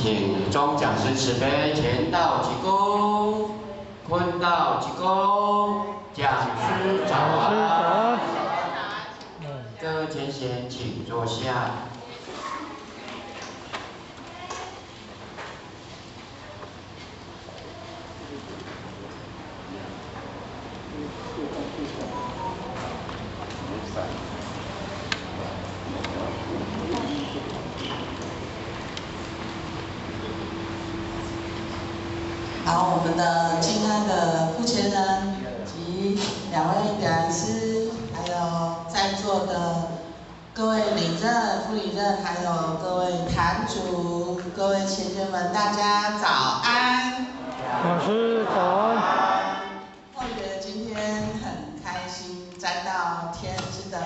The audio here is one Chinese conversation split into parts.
请中讲师慈悲，前道鞠躬，坤道鞠躬，讲师早安。各位前贤，请坐下。好，我们的敬爱的副前人及两位点燃师，还有在座的各位领任、副领任，还有各位坛主、各位前贤们，大家早安。老师早安。后学今天很开心沾到天之德，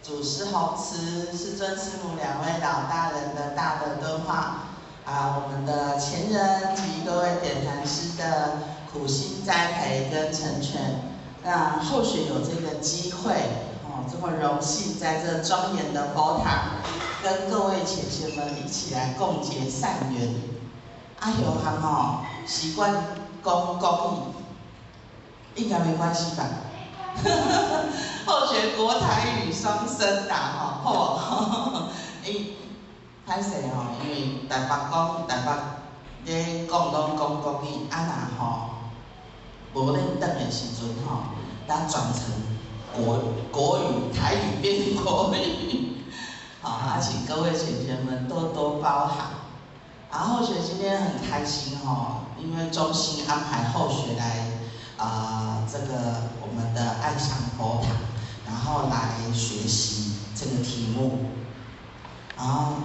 祖师弘慈、师尊师母两位老大人的大德敦化。我们的前人及各位点坛师的苦心栽培跟成全，让后学有这个机会，这么荣幸在这庄严的佛堂，跟各位前贤们一起来共结善缘。有行习惯讲国语，应该没关系吧？后学国台语双声啦，好。歹势因为台北咧讲拢讲国语，无咧转的时阵咱转成国语，台语变国语，请各位前贤们多多包涵。后学今天很开心因为衷心安排后学来这个我们的爱上佛堂，然后来学习这个题目。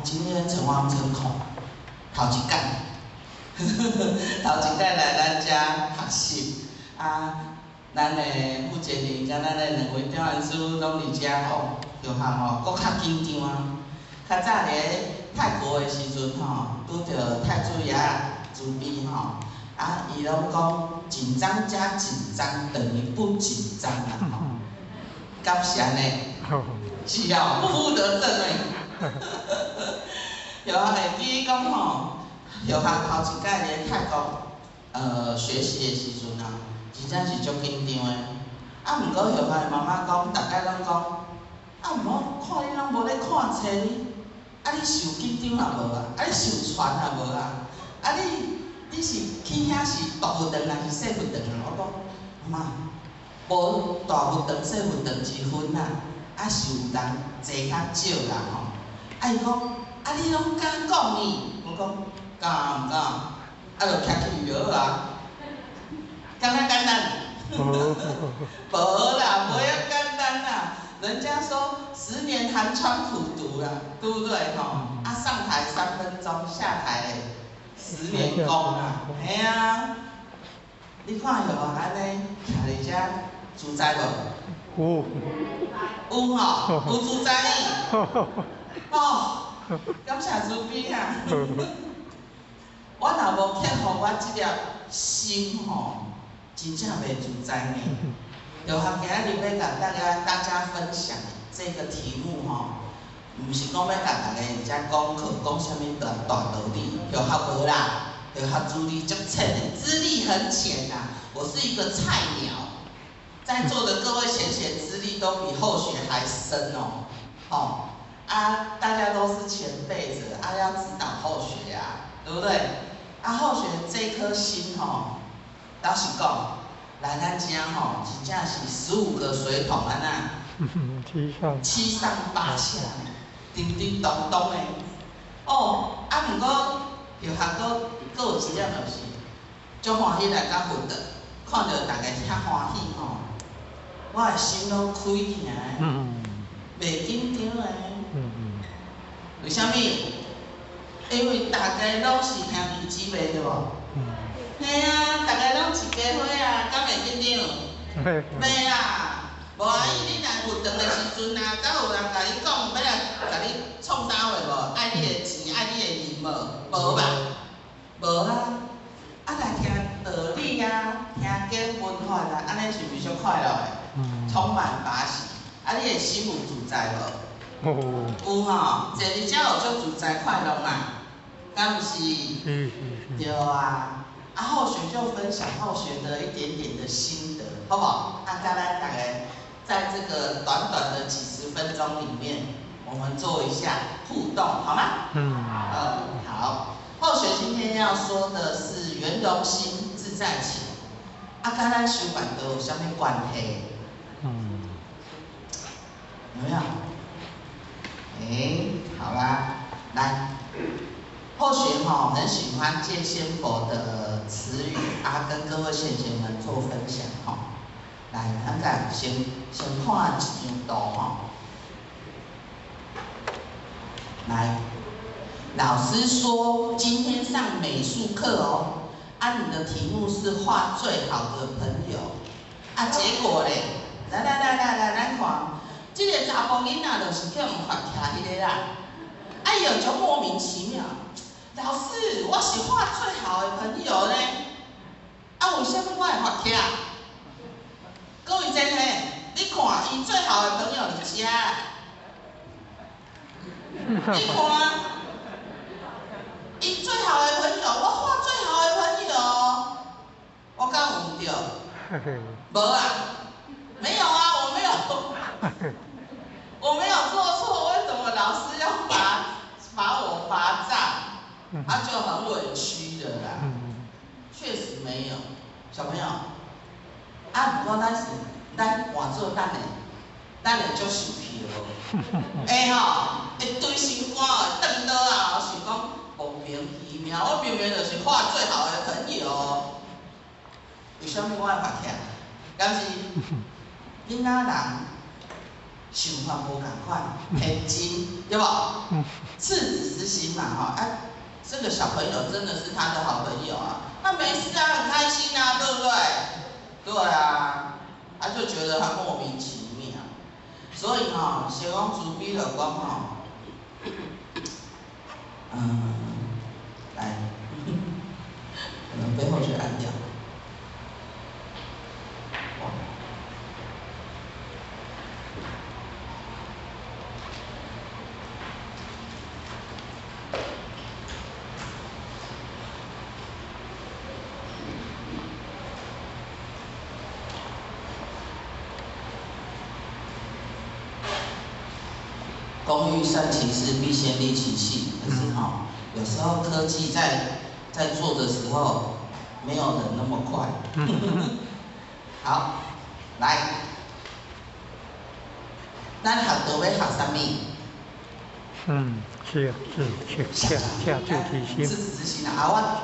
今天诚惶诚恐，头一届来咱遮学习咱的副前人甲咱的两位点燃师拢伫遮就搁较紧张较早咧泰国的时阵拄着太子爷慈悲伊拢讲紧张加紧张等于不紧张敢是安尼？是不负得正会记讲头一届咧泰国学习的时阵真正是足紧张的。毋过后的妈妈讲，大家拢讲，毋好看你拢无咧看册你受紧张也无你受传也无你是去遐是大佛堂还是小佛堂我讲妈，无大佛堂小佛堂之分是有人坐较少啦伊讲你拢敢讲呢？我讲敢唔敢？就徛起就好敢那简单？无啦，无遐简单啦。人家说10年寒窗苦读啦，对不对上台3分钟，下台10年功啦。你看安尼徛伫遮自在无？有有自在呢。感谢慈悲我若无克服我这粒心真正袂自在呢。就今日要甲大家分享这个题目毋是讲要甲大家遮讲课讲啥物大道理，就无啦，就资历足浅的，资历很浅我是一个菜鸟，在座的各位前贤资历都比后学还深大家都是前辈子要指导后学对不对？后学这颗心老实讲，来咱遮真正是15个水桶七上八下，叮叮咚咚的毋过就搁有一点就是足欢喜来到佛堂，看到大家遐欢喜我的心拢开起来，袂紧张的。为什么？因为大家拢是兄弟姊妹对无？大家拢一家伙敢袂紧张？袂啦，无你来佛堂的时阵敢有人甲你讲要来甲你创啥话无？爱你的钱，爱你的名无吧？无来听道理听经文法安尼是毋是足快乐的？充满法喜，你的心有自在无？有坐伫遮有足自在快乐敢不是？对啊。啊，后学就分享后学的一点点的心得，好不好？啊，再来大概在这个短短的几十分钟里面，我们做一下互动，好吗？好。后学今天要说的是圆融心自在情，啊，跟咱修办都有什么关系？有没有？好啦，来。后学很喜欢借仙佛的词语啊，跟各位贤贤们做分享来，咱个先看一张图来，老师说今天上美术课你的题目是画最好的朋友啊，结果嘞，来，咱看，这个查甫囡仔就是叫人发徛迄个啦，哎呦，就莫名其妙。老师，我是画最好的朋友呢，为什么我会发徛？各位真嘿，你看，伊最好的朋友是遮，你看，伊最好的朋友，我画最好的朋友，我敢有对？无啊，没有啊，我没有，我没有做错，为什么老师要罚我罚站？就很委屈的啦，确实没有，小朋友，不过咱换做咱的足受气会对心肝转倒想讲莫名其妙，我明明就是画最好的朋友，为什么我会发徛？但是囡仔人想法无同款，天真对无？赤子之心嘛这个小朋友真的是他的好朋友他没事很开心对不对？对啊，他就觉得他莫名其妙，所以先讲自比就讲来，可能背后去按掉。工欲善其事，必先利其器。可是有时候科技在做的时候，没有人那么快。好，来，咱学道要学什么？是下注提心。赤子之心我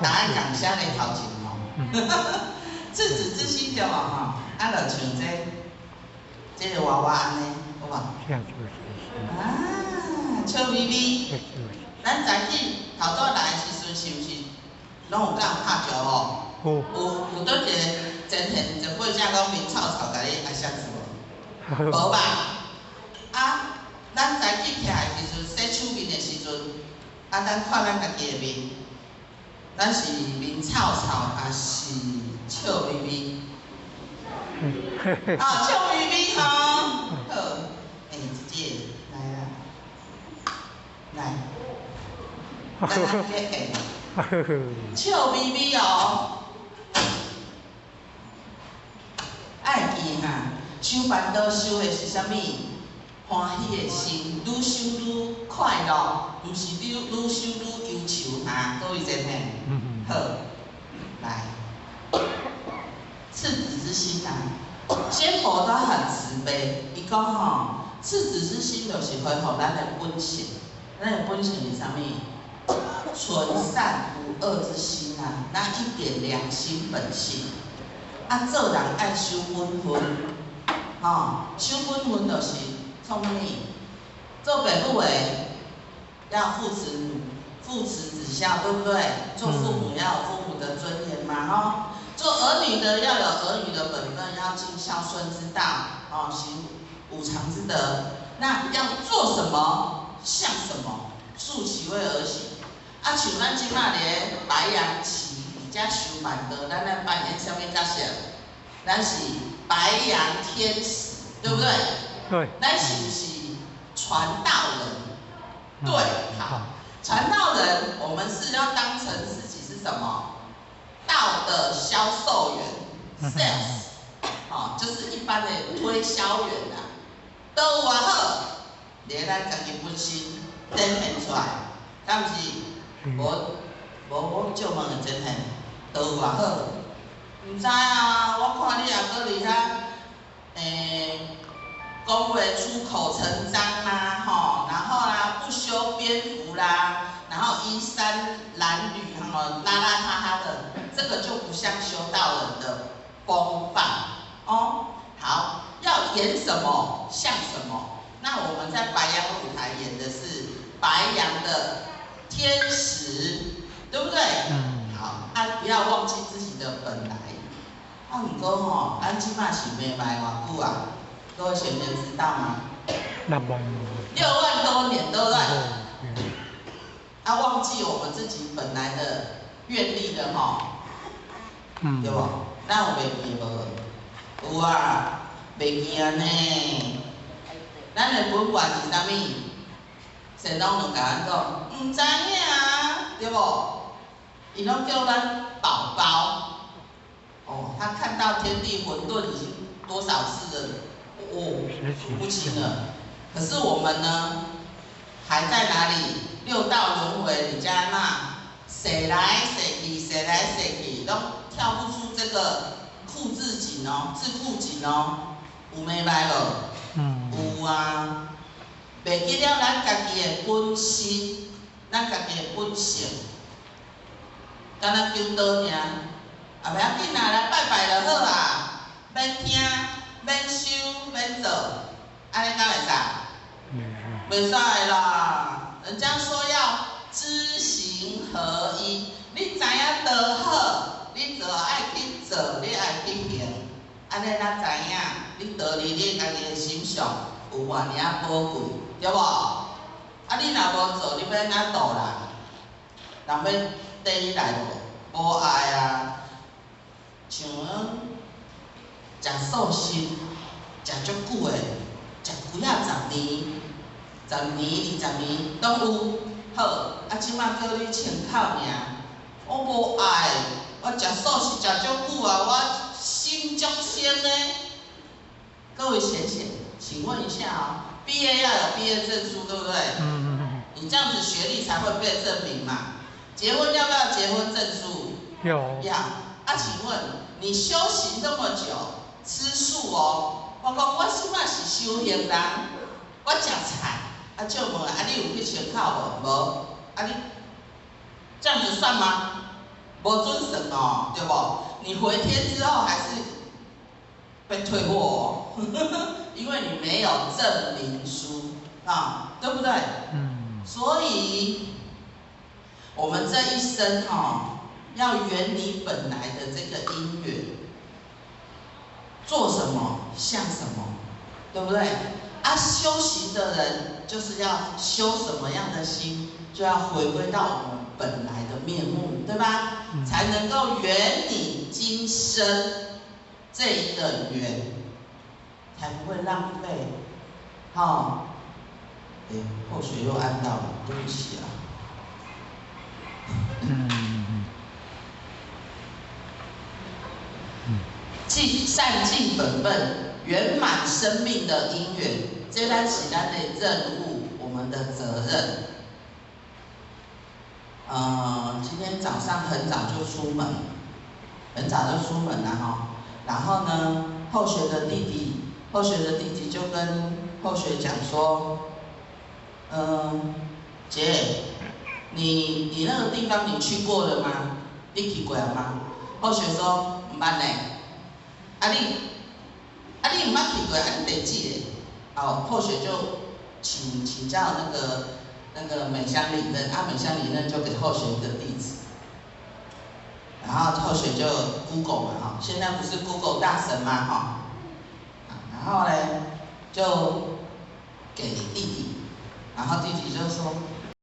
答案讲写在头前赤子之心对嘛就像这个娃娃安尼，有无？下注提心。笑眯眯。咱早起头早来的时阵，是不是拢有甲人拍招呼？有倒一个前田前辈正讲面臭臭，甲你爱相处无？无吧？咱早起起来的时阵，洗手面的时阵，咱看咱家己的面，咱是面臭臭，还是笑眯眯？笑眯眯好，姐姐来啦，来，咱笑眯眯爱记修办道修的是啥物？欢喜的心，愈修愈快乐，毋是愈修愈忧愁各位真嘿。好，来，赤子之心仙佛都很慈悲。伊讲赤子之心就是恢复咱的本性，咱的本性是啥物？纯善无恶之心咱一点良心本性。做人爱守本分，守本分就是创啥物？做爸母的要父慈子孝，对不对？做父母要有父母的尊严嘛，做儿女的要有儿女的本分，要尽孝顺之道，行五常之德。那要做什么像什么，素其位而行。像咱即马咧白羊期，而且修办道，咱来扮演什么角色？咱是白羊天使，对不对？对。咱是不是传道人？对，好。传道人，我们是要当成自己是什么？道的销售员 ，sales， 就是一般的推销员啦。都有好，连咱家己本身展现出来，敢毋是？无借问的真现，都有好。唔知啊，我看你也搁伫遐，讲话出口成章啦，然后啦不修边幅啦，然后衣衫褴褛，邋邋遢遢的，这个就不像修道人的风范哦。好，要演什么像什么。那我们在白羊舞台演的是白羊的天使，对不对？好，不要忘记自己的本来。不过咱即摆是卖偌久啊？各位学员知道吗？6万多年，对不对？忘记我们自己本来的愿力了对不？咱有袂记无？有啊，袂记啊呢。咱的本愿是啥物？神拢就甲咱讲，唔知影啊，对不？伊拢叫咱宝宝。他看到天地混沌已经多少次了，数不清了。可是我们呢，还在哪里？六道轮回，你家那谁来谁去，谁来谁去，都跳不出这个库字井哦，自库井哦，有明白无？有啊，袂记了咱家己的本心，咱家己的本性，敢若求倒尔。袂要紧啦，来拜拜就好啊，免听，免修，免做，安尼敢会使？袂使啦，人家说要知行合一，你知影倒好，你就爱去做，你爱去行，安尼咱知影，你倒离你家己的心上有偌尔宝贵，对无？你若无做，你要安怎度啦？人要缀你来无？无爱啊！像食素食，食足久的，食几啊10年、10年、20年拢有。好，即摆叫你清口尔，我无爱，我食素食食足久啊，我心足清呢。各位贤贤，请问一下毕业要有毕业证书，对不对？你这样子学历才会被证明嘛。结婚要不要结婚证书？要。请问你修行这么久，吃素哦？我讲我即摆是修行人，我食菜，就问你有去清口无？无，你这样子算吗？无准绳哦，对不？你回天之后还是被退货哦，因为你没有证明书对不对？所以，我们这一生要远离本来的这个因缘，做什么像什么，对不对？修行的人就是要修什么样的心，就要回归到我们本来的面目，对吧？才能够圆你今生这一个缘，才不会浪费。后学又按到了，对不起啊。善尽本分，圆满生命的因缘，这单是咱的任务，我们的责任。今天早上很早就出门，了然后呢，后学的弟弟就跟后学讲说，姐，你那个地方你去过了吗？你去过了吗？后学说唔捌呢。你唔捌去过，你地址嘞？后学就请教那个美香里任，美香里任就给后学一个地址，然后后学就 Google 嘛现在不是 Google 大神嘛然后呢就给弟弟，然后弟弟就说